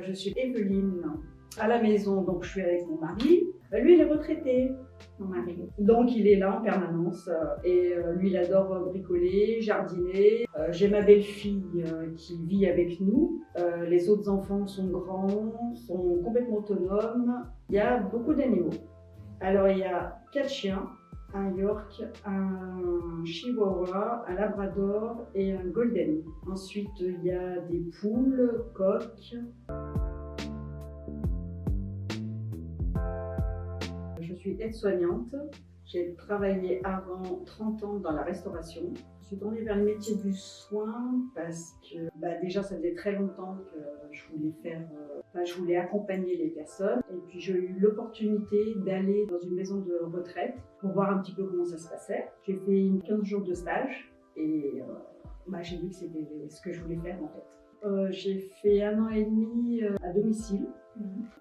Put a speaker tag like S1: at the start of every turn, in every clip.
S1: Je suis Evelyne. À la maison, donc je suis avec mon mari. Lui, il est retraité, mon mari. Donc, il est là en permanence. Lui, il adore bricoler, jardiner. J'ai ma belle-fille qui vit avec nous. Les autres enfants sont grands, sont complètement autonomes. Il y a beaucoup d'animaux. Alors, il y a 4 chiens. Un York, un Chihuahua, un Labrador et un Golden. Ensuite, il y a des poules, coqs. Je suis aide-soignante. J'ai travaillé avant 30 ans dans la restauration. Je suis tournée vers le métier du soin parce que déjà ça faisait très longtemps que je voulais accompagner les personnes. Et puis j'ai eu l'opportunité d'aller dans une maison de retraite pour voir un petit peu comment ça se passait. J'ai fait 15 jours de stage et j'ai vu que c'était ce que je voulais faire en fait. J'ai fait 1 an et demi à domicile.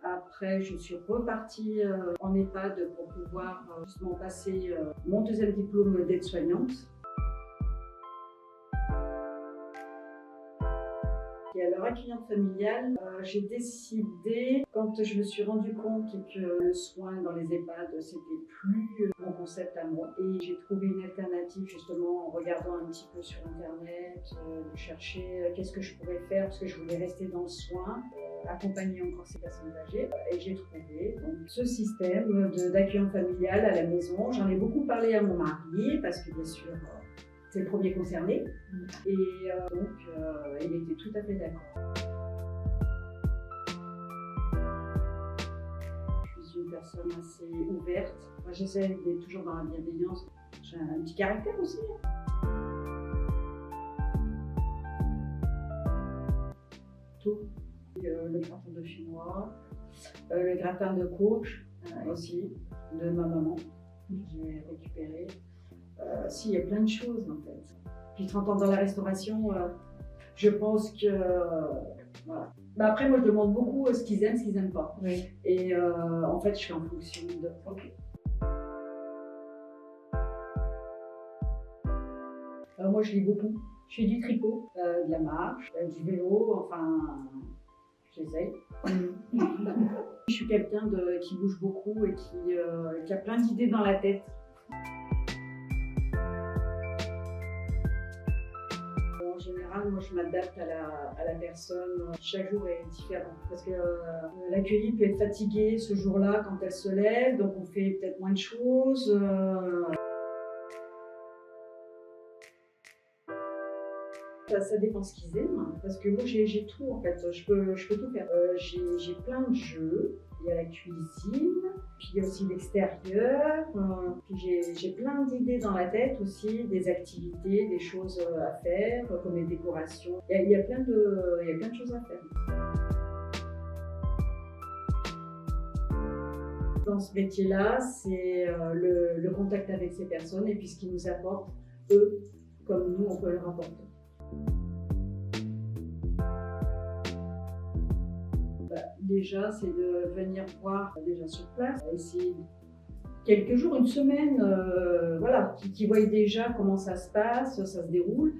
S1: Après, je suis repartie en EHPAD pour pouvoir justement passer mon 2e diplôme d'aide-soignante. Et alors, accueillante familiale, j'ai décidé, quand je me suis rendu compte que le soin dans les EHPAD, c'était plus mon concept à moi. Et j'ai trouvé une alternative justement en regardant un petit peu sur Internet, de chercher qu'est-ce que je pourrais faire parce que je voulais rester dans le soin, accompagner encore ces personnes âgées. Et j'ai trouvé donc, ce système d'accueillante familiale à la maison. J'en ai beaucoup parlé à mon mari parce que bien sûr, c'est le premier concerné et il était tout à fait d'accord. Je suis une personne assez ouverte. Moi, j'essaie d'être toujours dans la bienveillance. J'ai un petit caractère aussi. Tout. Le gratin de chinois, le gratin de courge aussi, de ma maman, que j'ai récupéré. Si, il y a plein de choses en fait. Puis 30 ans dans la restauration, je pense que voilà. Après, moi, je demande beaucoup ce qu'ils aiment, ce qu'ils n'aiment pas. Oui. Et en fait, je fais en fonction de. Okay. Moi, je lis beaucoup. Je fais du tricot, de la marche, du vélo, enfin, j'essaye. Je suis quelqu'un qui bouge beaucoup et qui a plein d'idées dans la tête. En général, moi, je m'adapte à la personne. Chaque jour est différent. Parce que l'accueillie peut être fatiguée ce jour-là quand elle se lève, donc on fait peut-être moins de choses. Ça dépend ce qu'ils aiment, parce que moi j'ai tout en fait, je peux tout faire. J'ai plein de jeux, il y a la cuisine, puis il y a aussi l'extérieur, puis j'ai plein d'idées dans la tête aussi, des activités, des choses à faire, comme les décorations. Il y a plein de choses à faire. Dans ce métier-là, c'est le contact avec ces personnes et puis ce qu'ils nous apportent, eux, comme nous, on peut leur apporter. Déjà, c'est de venir voir déjà sur place, essayer quelques jours, une semaine, voilà, qui voient déjà comment ça se passe, ça se déroule.